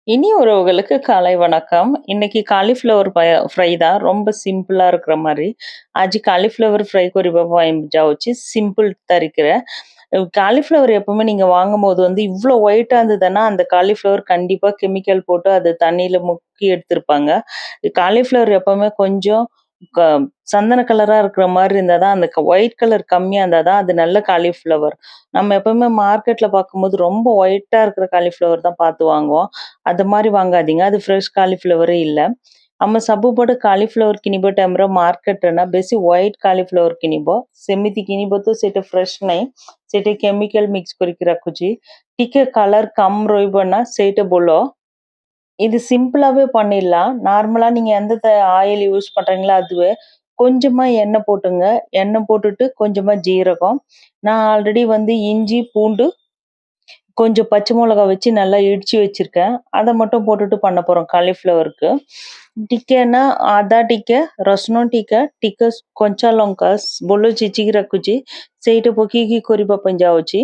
இனிய உறவுகளுக்கு காலை வணக்கம். இன்னைக்கு காலிஃப்ளவர் ஃப்ரை தான். ரொம்ப सिंपलா இருக்கிற மாரி. आज காலிஃப்ளவர் ஃப்ரை କରିବା ପାଇଁ ଯାଉଛି சிம்பிள் தரிக்கிற. காலிஃப்ளவர் எப்பவுமே நீங்க வாங்கும்போது வந்து இவ்ளோ ஒயிட்டா இருந்ததுன்னா, அந்த காலிஃப்ளவர் கண்டிப்பா கெமிக்கல் போட்டு அது தண்ணீல முக்கி எடுத்திருப்பாங்க. காலிஃப்ளவர் எப்பவுமே கொஞ்சம் க சந்தன கலரா இருக்கிற மாரி இருந்தா தான், அந்த ஒயிட் கலர் கம்மியா இருந்தா தான் அது நல்ல காலிஃப்ளவர். நம்ம எப்பவுமே மார்க்கெட்ல பார்க்கும்போது ரொம்ப ஒயிட்டா இருக்கிற காலிஃப்ளவர் தான் பார்த்து வாங்குவோம். அது மாரி வாங்காதீங்க. அது फ्रेश कालीफ्लावर இல்ல. ଆମେ ସବୁପଟେ କାଲିଫ୍ଲାୱାର କିଣିବା ଟାଇମ୍‌ରେ ମାର୍କେଟରେ ନା ବେଶୀ ହ୍ୱାଇଟ୍ କାଲିଫ୍ଲାୱାର କିଣିବ। ସେମିତି କିଣିବ ତ ସେଇଟା ଫ୍ରେଶ୍ ନାହିଁ। ସେଇଠି କେମିକାଲ ମିକ୍ସ କରିକି ରାଖୁଛି। ଟିକେ கலர் கம் ରହିବ ନା ସେଇଟା ଭଲ। இது சிம்பிளாவே பண்ணிடலாம். நார்மலா நீங்க எந்த ஆயில் யூஸ் பண்றீங்களோ அதுவே. கொஞ்சமா எண்ணெய் போட்டுங்க. எண்ணெய் போட்டுட்டு கொஞ்சமா ஜீரகம். நான் ஆல்ரெடி வந்து இஞ்சி, பூண்டு கொஞ்சம் பச்சை மிளகா வச்சு நல்லா இடிச்சு வச்சிருக்கேன். அத மட்டும் போட்டுட்டு பண்ண போறோம் காலிஃப்ளவருக்கு. ଟିକେ ନା ଅଦା ଟିକେ, ରସୁଣ ଟିକେ କଞ୍ଚା ଲଙ୍କା ଭଲ ଛେଚିକି ରଖୁଛି। ସେଇଟା ପକେଇକି କରିବା ପାଇଁ ଯାଉଛି।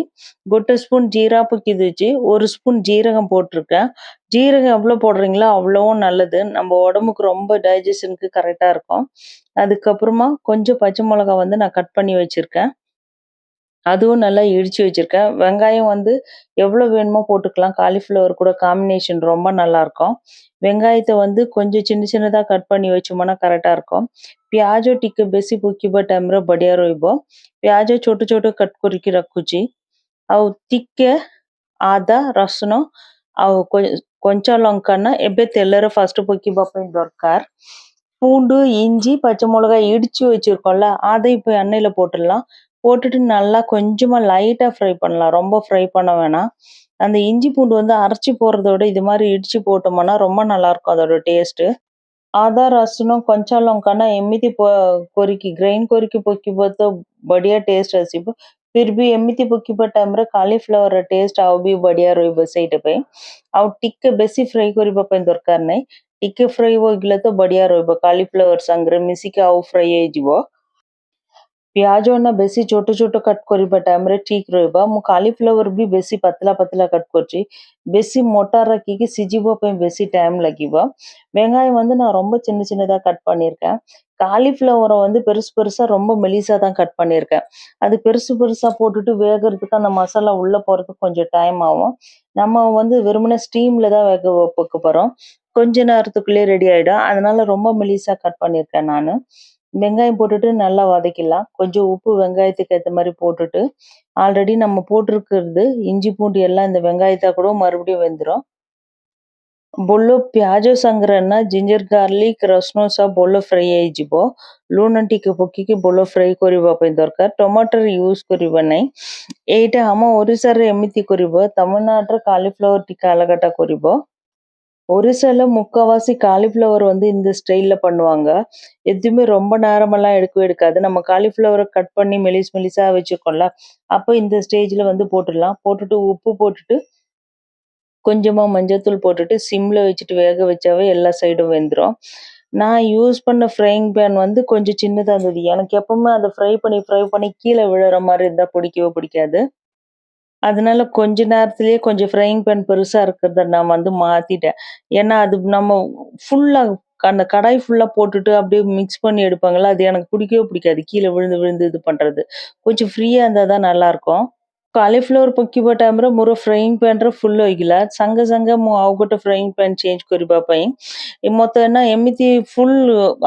1 ஸ்பூன் ஜீரா பக்கி வச்சு, 1 ஸ்பூன் ஜீரகம் போட்டிருக்கேன். ஜீரகம் எவ்வளோ போடுறீங்களோ அவ்வளவும் நல்லது. நம்ம உடம்புக்கு ரொம்ப டைஜஷனுக்கு கரெக்ட்டா இருக்கும். அதுக்கப்புறமா கொஞ்சம் பச்சை மிளகா வந்து நான் கட் பண்ணி வச்சிருக்கேன். அதுவும் நல்லா இடிச்சு வச்சிருக்கேன். வெங்காயம் வந்து எவ்வளோ வேணுமோ போட்டுக்கலாம். காலிஃப்ளவர் கூட காம்பினேஷன் ரொம்ப நல்லாயிருக்கும். வெங்காயத்த வந்து கொஞ்சம் சின்ன சின்னதா கட் பண்ணி வச்சோம்னா கரெக்ட்டா இருக்கும்। ପିଆଜ ଟିକେ ବେଶୀ ପୋକିବା ଟାଇମ୍‌ରେ ବଢିଆ ରହିବ। ପିଆଜ ଛୋଟ ଛୋଟ କଟ୍ କରିକି ରଖୁଛି। ଆଉ ଟିକେ ଅଦା, ରସୁଣ ଆଉ କଞ୍ଚା ଲଙ୍କା ନା ଏବେ ତେଲରେ ଫାର୍ଷ୍ଟ ପକେଇବା ପାଇଁ ଦରକାର। பூண்டு, இஞ்சி, பச்சை மிளகாய் இடிச்சு வச்சிருக்கோம்ல, அத இப்ப எண்ணெயில போட்டுடலாம். போட்டுட்டு நல்லா கொஞ்சமா லைட்டா ஃப்ரை பண்ணலாம். ரொம்ப ஃப்ரை பண்ண வேணாம். அந்த இஞ்சி, பூண்டு வந்து அரைச்சு போடுறத விட இது மாரி இடிச்சு போட்டோம்னா ரொம்ப நல்லாயிருக்கும் அதோட டேஸ்ட்டு। ଅଦା, ରସୁଣ, କଞ୍ଚା ଲଙ୍କା ନା ଏମିତି କରିକି ଗ୍ରାଇଣ୍ଡ କରିକି ପକେଇବ ତ ବଢିଆ ଟେଷ୍ଟ ଆସିବ। ଫିର୍ ବି ଏମିତି ପକେଇବା ଟାଇମ୍‌ରେ କାଲିଫ୍ଲାୱାରର ଟେଷ୍ଟ ଆଉ ବି ବଢିଆ ରହିବ ସେଇଟା ପାଇଁ। ଆଉ ଟିକେ ବେଶୀ ଫ୍ରାଏ କରିବା ପାଇଁ ଦରକାର ନାହିଁ। ଟିକେ ଫ୍ରାଏ ହୋଇଗଲେ ତ ବଢିଆ ରହିବ। କାଲିଫ୍ଲାୱାର ସାଙ୍ଗରେ ମିଶିକି ଆଉ ଫ୍ରାଏ ହେଇଯିବ। ପିଆଜ ନା ବେଶୀ ଛୋଟ ଛୋଟ କଟ୍ କରିବା ଟାଇମ୍‌ରେ ଠିକ୍ ରହିବ। ମୁଁ କାଲିଫ୍ଲାୱାର ବି ବେଶୀ ପତଲା ପତଲା கட் କରୁଛି। ବେଶୀ மொட்டா ரக்கிக்கு சிஜிப ପାଇଁ ବେଶୀ டைம் லகிவா। வெங்காயம் வந்து நான் ரொம்ப சின்ன சின்னதா கட் பண்ணியிருக்கேன்। காலிஃப்ளவர வந்து பெருசு பெருசா ரொம்ப மெலிசா தான் கட் பண்ணியிருக்கேன்। அது பெருசு பெருசா போட்டுட்டு வேகறதுக்கு அந்த மசாலா உள்ள போறதுக்கு கொஞ்சம் டைம் ஆகும்। நம்ம வந்து வெறுமனே ஸ்டீம்ல தான் வேக வைக்க போறோம்। கொஞ்ச நேரத்துக்குள்ளே ரெடி ஆயிடும்। அதனால ரொம்ப மெலிசா கட் பண்ணியிருக்கேன் நானு। வெங்காயம் போட்டுட்டு நல்லா வதக்கிடலாம். கொஞ்சம் உப்பு வெங்காயத்துக்கு ஏத்த மாரி போட்டுட்டு, ஆல்ரெடி நம்ம போட்டிருக்கிறது இஞ்சி, பூண்டு எல்லாம் இந்த வெங்காயத்தா கூட மறுபடியும் வெந்துரும்। ବୋଲ ପିଆଜ ସାଙ୍ଗରେ ନା ଜିଞ୍ଜର ଗାର୍ଲିକ ରସୁଣ ସହ ଭଲ ଫ୍ରାଏ ହେଇଯିବ। ଲୁଣ ଟିକେ ପକେଇକି ଭଲ ଫ୍ରାଏ କରିବା ପାଇଁ ଦରକାର। ଟମାଟର ୟୁଜ କରିବା ନାହିଁ। ଏଇଟା ଆମ ଓଡିଶାରେ ଏମିତି କରିବ। ତାମିଲନାଡୁରେ କାଲିଫ୍ଲାୱାର ଟିକେ ଅଲଗାଟା କରିବ। ஒரிசால முக்காவாசி காலிஃப்ளவர் வந்து இந்த ஸ்டைல்ல பண்ணுவாங்க. எதுவுமே ரொம்ப நேரமெல்லாம் எடுக்கவே எடுக்காது. நம்ம காலிஃப்ளவர கட் பண்ணி மெலிஸ் மெலிசா வச்சிருக்கோம்ல, அப்ப இந்த ஸ்டேஜ்ல வந்து போட்டுடலாம். போட்டுட்டு உப்பு போட்டுட்டு, கொஞ்சமா மஞ்சள்தூள் போட்டுட்டு சிம்ல வச்சுட்டு வேக வச்சாவே எல்லா சைடும் வெந்துரும். நான் யூஸ் பண்ண ஃப்ரையிங் பேன் வந்து கொஞ்சம் சின்னதா இருந்தது. எனக்கு எப்பவுமே அத ஃப்ரை பண்ணி கீழ விழுற மாரி இருந்தா பிடிக்கவே பிடிக்காது. அதனால கொஞ்ச நேரத்திலேயே கொஞ்சம் ஃப்ரையிங் பேன் பெருசா இருக்கிறத நான் வந்து மாத்திட்டேன். ஏன்னா, அது நம்ம ஃபுல்லா அந்த கடாய் ஃபுல்லா போட்டுட்டு அப்படியே மிக்ஸ் பண்ணி எடுப்பாங்கல்ல, அது எனக்கு பிடிக்கவே பிடிக்காது. கீழ விழுந்து விழுந்து இது பண்றது. கொஞ்சம் ஃப்ரீயா இருந்தா தான் நல்லாருக்கும்। କାଲିଫ୍ଲାୱାର ପକେଇବା ଟାଇମ୍‌ରେ ମୋର ଫ୍ରାଇଂ ପ୍ୟାନ୍‌ରେ ଫୁଲ୍ ହେଇଗଲା। ସାଙ୍ଗେ ସାଙ୍ଗେ ମୁଁ ଆଉ ଗୋଟେ ଫ୍ରାଇଂ ପ୍ୟାନ୍ ଚେଞ୍ଜ କରିବା ପାଇଁ ମତେ ନା ଏମିତି ଫୁଲ୍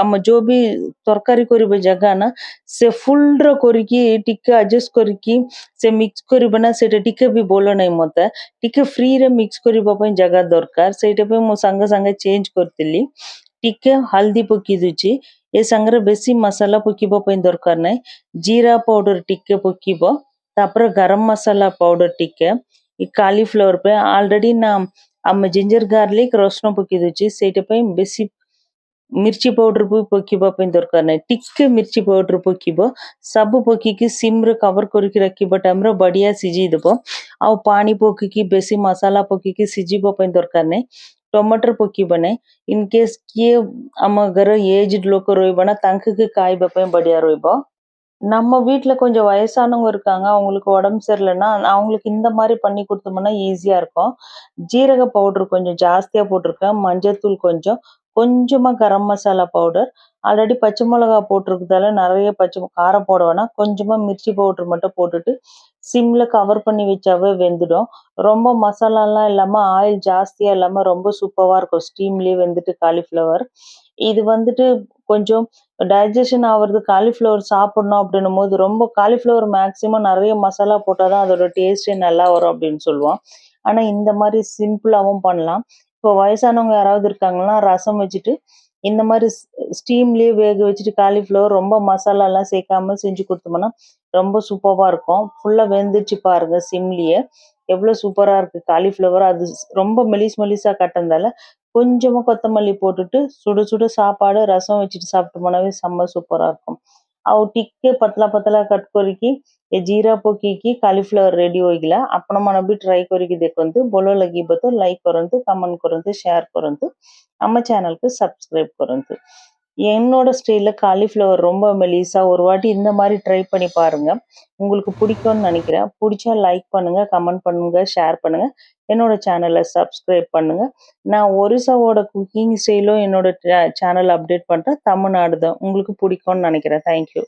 ଆମ ଯୋଉ ବି ତରକାରୀ କରିବା ଜାଗା ନା ସେ ଫୁଲ୍‌ର କରିକି ଟିକେ ଆଡଜଷ୍ଟ କରିକି ସେ ମିକ୍ସ କରିବ ନା ସେଇଟା ଟିକେ ବି ଭଲ ନାହିଁ ମତେ। ଟିକେ ଫ୍ରିରେ ମିକ୍ସ କରିବା ପାଇଁ ଜାଗା ଦରକାର। ସେଇଟା ପାଇଁ ମୁଁ ସାଙ୍ଗେ ସାଙ୍ଗେ ଚେଞ୍ଜ କରିଥିଲି। ଟିକେ ହଳଦୀ ପକେଇ ଦଉଛି। ଏ ସାଙ୍ଗରେ ବେଶୀ ମସଲା ପକେଇବା ପାଇଁ ଦରକାର ନାହିଁ। ଜୀରା ପାଉଡର ଟିକେ ପକେଇବ। ତାପରେ ଗରମ ମସଲା ପାଉଡର ଟିକେ। ଏ କାଲିଫ୍ଲାୱାର ପାଇଁ ଆଲରେଡି ନା ଆମେ ଜିଞ୍ଜର ଗାର୍ଲିକ ରସୁଣ ପକେଇ ଦଉଛି। ସେଇଟା ପାଇଁ ବେଶୀ ମିର୍ଚି ପାଉଡର ବି ପକେଇବା ପାଇଁ ଦରକାର ନାହିଁ। ଟିକେ ମିର୍ଚି ପାଉଡର ପକେଇବ। ସବୁ ପକେଇକି ସିମ୍‌ରେ କଭର କରିକି ରଖିବା ଟାଇମ୍‌ରେ ବଢିଆ ସିଝେଇଦବ। ଆଉ ପାଣି ପକେଇକି ବେଶୀ ମସଲା ପକେଇକି ସିଝିବା ପାଇଁ ଦରକାର ନାହିଁ। ଟମାଟର ପକେଇବ ନାହିଁ। ଇନ୍ କେସ୍ କିଏ ଆମ ଘରେ ଏଜ୍‌ଡ ଲୋକ ରହିବ ନା ତାଙ୍କୁ ଖାଇବା ପାଇଁ ବଢିଆ ରହିବ। நம்ம வீட்ல கொஞ்சம் வயசானவங்க இருக்காங்க. அவங்களுக்கு உடம்பு சரியில்லன்னா, அவங்களுக்கு இந்த மாரி பண்ணி குடுத்தோம்னா ஈஸியா இருக்கும். ஜீரக பவுடர் கொஞ்சம் ஜாஸ்தியா போட்டுருக்கேன். மஞ்சள்தூள் கொஞ்சம், கொஞ்சமா கரம் மசாலா பவுடர். ஆல்ரெடி பச்சை மிளகா போட்டிருக்கிறதால நெறைய காரம் போட வேணாம். கொஞ்சமா மிர்ச்சி பவுடர் மட்டும் போட்டுட்டு, சிம்ல கவர் பண்ணி வச்சாவே வெந்துடும். ரொம்ப மசாலாலாம் இல்லாம, ஆயில் ஜாஸ்தியா இல்லாம ரொம்ப சூப்பரா இருக்கும். ஸ்டீம்லயே வெந்துட்டு காலிஃப்ளவர். இது வந்துட்டு கொஞ்சம் டைஜஷன் ஆவறது காலிஃப்ளவர் சாப்பிடணும் அப்படின்னும்போது, ரொம்ப காலிஃப்ளவர் மேக்ஸிமம் நெறைய மசாலா போட்டா தான் அதோட டேஸ்ட்டே நல்லா வரும் அப்படின்னு சொல்லுவோம். ஆனா இந்த மாரி சிம்பிளாவும் பண்ணலாம். இப்போ வயசானவங்க யாராவது இருக்காங்கன்னா, ரசம் வச்சுட்டு இந்த மாரி ஸ்டீம்லயே வேக வச்சுட்டு காலிஃப்ளவர் ரொம்ப மசாலாலாம் சேர்க்காம செஞ்சு குடுத்தோம்னா, ரொம்ப சூப்பர்வா இருக்கும். ஃபுல்லா வெந்துருச்சு பாருங்க சிம்லயே. எவ்வளோ சூப்பரா இருக்கு காலிஃப்ளவர். அது ரொம்ப மெலிஸ் மெலிசா கட்டுனதால, கொஞ்சமா கொத்தமல்லி போட்டுட்டு, சுட சுட சாப்பாடு, ரசம் வச்சுட்டு சாப்பிட்டோம்னாவே செம்ம சூப்பரா இருக்கும்। ଆଉ ଟିକେ ପତଳା ପତଳା କଟ୍ କରିକି ଏ ଜିରା ପକେଇକି କାଲିଫ୍ଲାୱାର ରେଡି ହୋଇଗଲା। ଆପଣମାନେ ବି ଟ୍ରାଏ କରିକି ଦେଖନ୍ତୁ। ଭଲ ଲାଗିବ ତ ଲାଇକ୍ କରନ୍ତୁ, କମେଣ୍ଟ କରନ୍ତୁ, ସେୟାର କରନ୍ତୁ। ଆମ ଚ୍ୟାନେଲକୁ ସବସ୍କ୍ରାଇବ କରନ୍ତୁ। என்னோட ஸ்டைல்ல காலிஃப்ளவர் ரொம்ப மெலிசா ஒரு வாட்டி இந்த மாதிரி ட்ரை பண்ணி பாருங்க. உங்களுக்கு பிடிக்கும்னு நினைக்கிறேன். பிடிச்சா லைக் பண்ணுங்க, கமெண்ட் பண்ணுங்க, ஷேர் பண்ணுங்க. என்னோட சேனலை சப்ஸ்கிரைப் பண்ணுங்க. நான் ஒரிசாவோட குக்கிங் ஸ்டைலும் என்னோட சேனல் அப்டேட் பண்றேன். தமிழ்நாடு தான் உங்களுக்கு பிடிக்கும்னு நினைக்கிறேன். தேங்க்யூ.